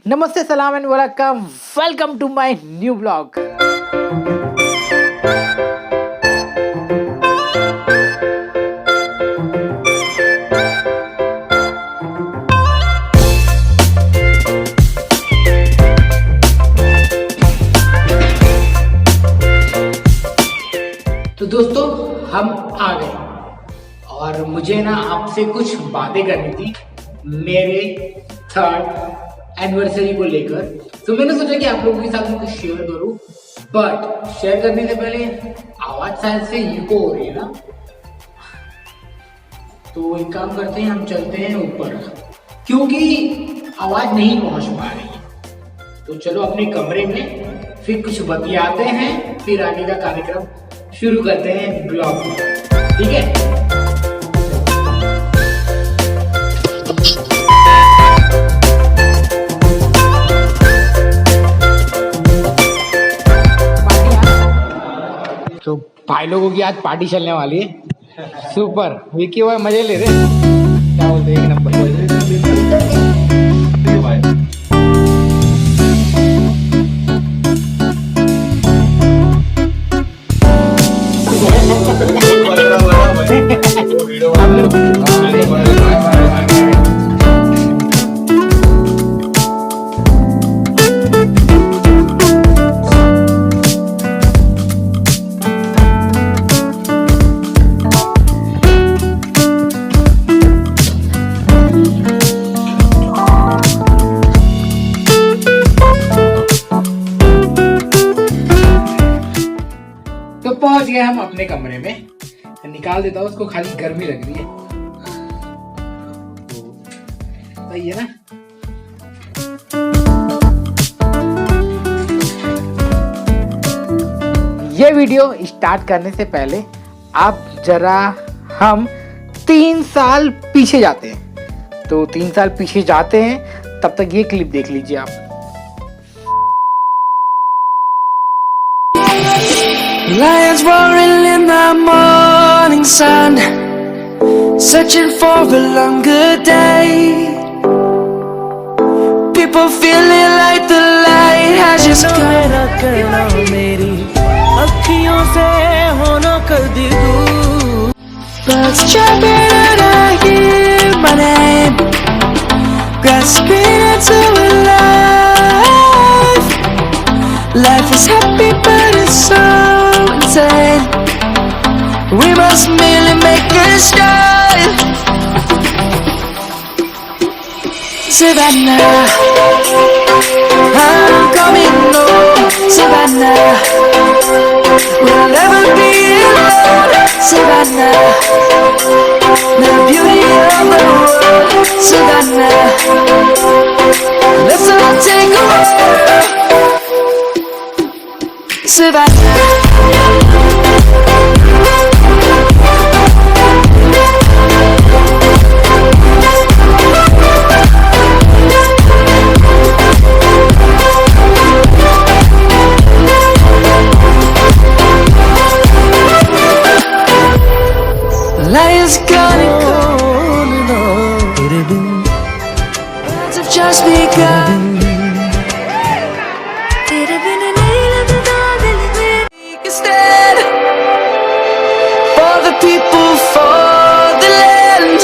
नमस्ते, सलाम and welcome. Welcome to my new blog. तो दोस्तों हम आ गए और मुझे ना आपसे कुछ बातें करनी थी मेरे 3rd एनिवर्सरी को लेकर। तो मैंने सोचा कि आप लोगों के साथ में कुछ शेयर करूं, बट शेयर करने से पहले आवाज शायद से इको हो रही है ना, तो एक काम करते हैं, हम चलते हैं ऊपर क्योंकि आवाज नहीं पहुंच पा रही है। तो चलो अपने कमरे में फिर कुछ बतियाते हैं, फिर आगे का कार्यक्रम शुरू करते हैं ब्लॉग में, ठीक है। तो भाई लोगों की आज पार्टी चलने वाली है। सुपर विकी भाई मजे ले रहे, क्या बोलते हैं, एक नंबर। तो पहुंच गए हम अपने कमरे में। निकाल देता हूँ उसको, खाली गर्मी लग रही है। सही है ना। ये वीडियो स्टार्ट करने से पहले आप जरा हम 3 साल पीछे जाते हैं। तो 3 साल पीछे जाते हैं, तब तक ये क्लिप देख लीजिए आप। Lions roaring in the morning sun, searching for a longer day. People feeling like the light has just gone. मेरी अखियों से होना कर दी दूर. Birds jumping and I hear my name, grasping into life. Life is happy but it's so insane. We must merely make a start. Savannah, I'm coming home. Savannah, we'll never be alone. Savannah, the beauty of the world. Savannah, let's all take a walk. Savannah. Lions gonna go on and on. Birds have just begun. Take a stand for the people, for the land.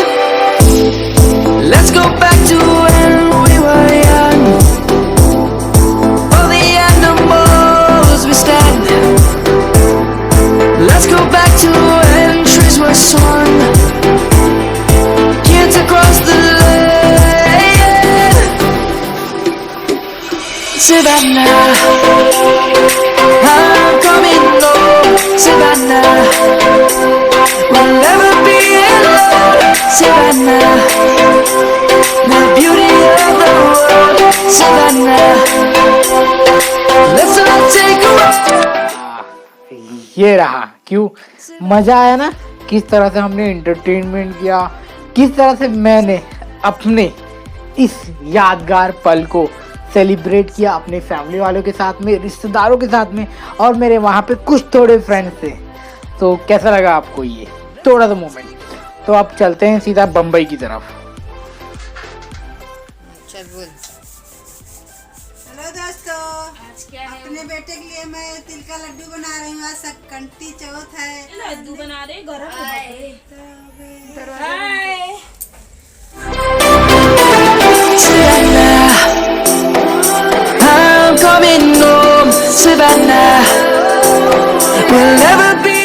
Let's go back to when we were young. For the animals we stand. Let's go back to when trees were swung. Kids across the land. Savannah, I'm coming home. Savannah, we'll never be alone. Savannah, the beauty of the world. Savannah, let's all take a walk. ये रहा, क्यों मजा आया ना। किस तरह से हमने एंटरटेनमेंट किया, किस तरह से मैंने अपने इस यादगार पल को सेलिब्रेट किया अपने फैमिली वालों के साथ में, रिश्तेदारों के साथ में, और मेरे वहाँ पे कुछ थोड़े फ्रेंड्स थे। तो कैसा लगा आपको ये थोड़ा सा मोमेंट। तो अब चलते हैं सीधा बम्बई की तरफ। चल बोल। हेलो दोस्तों, अपने बेटे के लिए मैं तिल का लड्डू बना रही हूँ। आज संकंठी चौथ है। लड्डू बना रहे गरम I'm coming home, Savannah. We'll never be.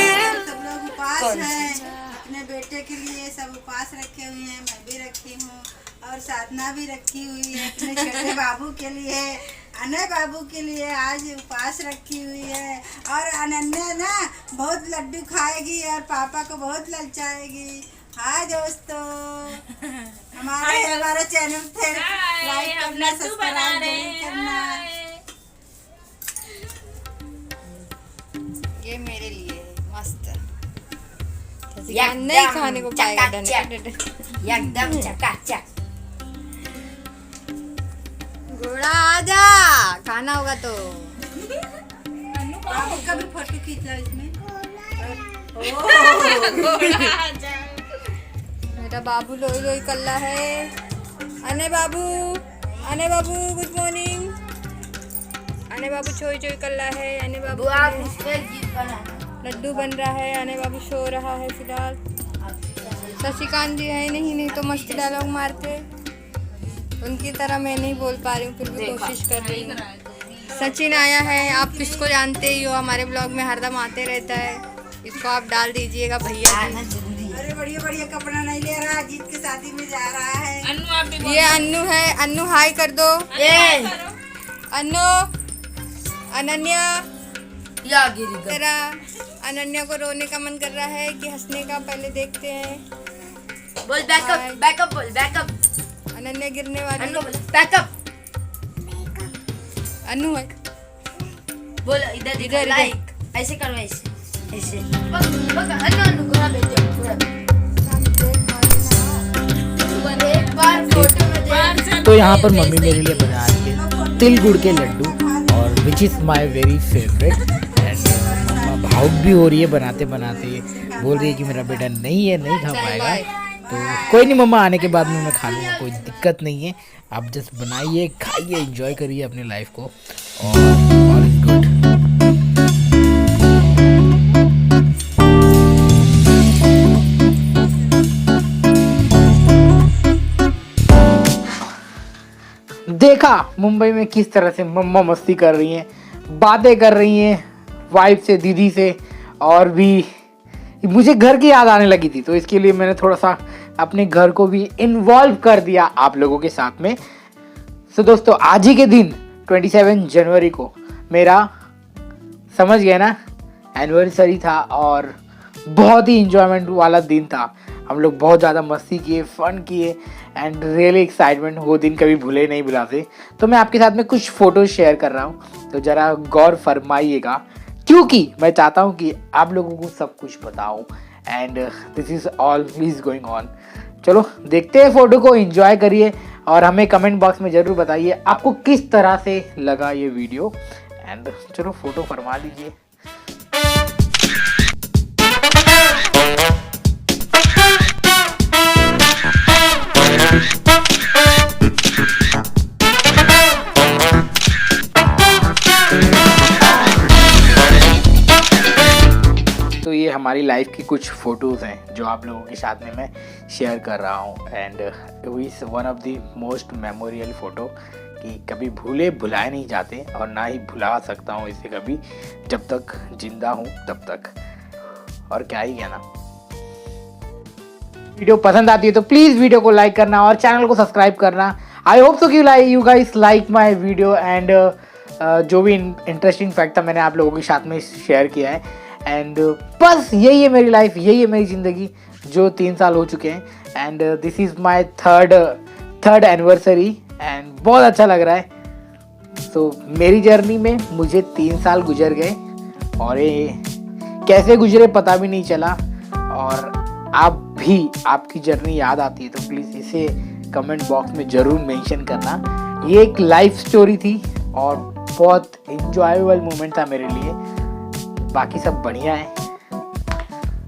सब लोग उपास हैं अपने बेटे के लिए, सब उपास रखे हुए हैं। मैं भी रखी हूँ और साधना भी रखी हुई है अपने छोटे बाबू के लिए, अनय बाबू के लिए आज उपास रखी हुई है। और अनन्या ना बहुत लड्डू खाएगी और पापा को बहुत ललचाएगी। हाय दोस्तों, हमारे चैनल पे लाइक करना, सब्सक्राइब जरूर करना। ये मेरे लिए मस्त नहीं खाने को पाएगा एकदम चकाचक। घोड़ा आजा, खाना होगा तो। बाबू का भी फोटो खींच लो इसमें। मेरा बाबू लोई लोई कल्ला है। अने बाबू गुड मॉर्निंग। अने बाबू चोई चोई कल्ला है। अने बाबू लड्डू बन रहा है। अने बाबू सो रहा है फिलहाल। शशिकांत जी है नहीं तो मस्त डायलॉग मारते। उनकी तरह मैं नहीं बोल पा रही हूँ, फिर भी कोशिश कर रही हूँ। सचिन आया है, आप इसको जानते ही हो, हमारे ब्लॉग में हरदम आते रहता है। इसको आप डाल दीजिएगा भैया। अरे बढ़िया बढ़िया कपड़ा नहीं ले रहा, जीत के शादी में जा रहा है। ये अन्नू है। अन्नू हाय कर दो। अन्नू, अनन्या तेरा अनन्या को रोने का मन कर रहा है कि हंसने का? पहले देखते हैं। बोल बैकअप बोल बैकअप। अनन्या गिरने वाली है। बैकअप अन्नू है। बोल इधर इधर लाइक ऐसे करो, ऐसे अन्नू घोड़ा भेज दो। एक बार फोटो में देख। तो यहाँ पर मम्मी मेरे लिए बना रही है तिल गुड़ के लड्डू, और which is my very favourite. And mamma भावुक भी हो रही है बनाते बनाते, बोल रही है कि मेरा बेटा नहीं खा पाएगा। तो कोई नहीं मम्मा, आने के बाद में मैं खा लूँगा, कोई दिक्कत नहीं है। आप जस्ट बनाइए, खाइए, एंजॉय करिए अपने लाइफ को, और ऑल इज गुड। देखा मुंबई में किस तरह से मम्मा मस्ती कर रही हैं, बातें कर रही हैं वाइफ से, दीदी से, और भी मुझे घर की याद आने लगी थी, तो इसके लिए मैंने थोड़ा सा अपने घर को भी इन्वॉल्व कर दिया आप लोगों के साथ में। तो दोस्तों, आज ही के दिन 27 जनवरी को मेरा, समझ गए ना, एनिवर्सरी था, और बहुत ही इंजॉयमेंट वाला दिन था। हम लोग बहुत ज़्यादा मस्ती किए, फन किए, एंड रियली एक्साइटमेंट। वो दिन कभी भूले नहीं भुलाते। तो मैं आपके साथ में कुछ फ़ोटो शेयर कर रहा हूँ, तो ज़रा गौर फरमाइएगा, क्योंकि मैं चाहता हूँ कि आप लोगों को सब कुछ बताऊँ, and this is all is going on. चलो देखते हैं फ़ोटो को, एंजॉय करिए, और हमें कमेंट बॉक्स में ज़रूर बताइए आपको किस तरह से लगा ये वीडियो। एंड चलो फ़ोटो फरमा लीजिए। तो ये हमारी लाइफ की कुछ फ़ोटोज़ हैं जो आप लोगों के साथ में मैं शेयर कर रहा हूँ, and is one of the most memorial photo, कि कभी भूले भुलाए नहीं जाते, और ना ही भुला सकता हूँ इसे कभी, जब तक जिंदा हूँ तब तक। और क्या ही कहना। वीडियो पसंद आती है तो प्लीज़ वीडियो को लाइक करना और चैनल को सब्सक्राइब करना। आई होप सो कि you guys like my video, and जो भी इंटरेस्टिंग फैक्ट था मैंने आप लोगों के साथ में शेयर किया है। एंड बस यही है मेरी लाइफ, यही है मेरी ज़िंदगी, जो 3 साल हो चुके हैं, and this is my third anniversary, and बहुत अच्छा लग रहा है। तो मेरी जर्नी में मुझे 3 साल गुजर गए, और ये कैसे गुजरे पता भी नहीं चला। और आप भी, आपकी जर्नी याद आती है तो प्लीज़ इसे कमेंट बॉक्स में ज़रूर मेंशन करना। ये एक लाइफ स्टोरी थी, और बहुत इंजॉयबल मोमेंट था मेरे लिए। बाकी सब बढ़िया है।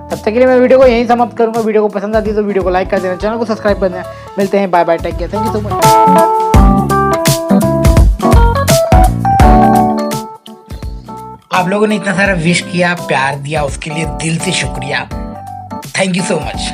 तब तक के लिए मैं वीडियो को यहीं समाप्त करूंगा। वीडियो को पसंद आती है तो वीडियो को लाइक कर देना, चैनल को सब्सक्राइब कर देना। मिलते हैं, bye bye, take care, thank you so much. आप लोगों ने इतना सारा विश किया, प्यार दिया, उसके लिए दिल से शुक्रिया। Thank you so much.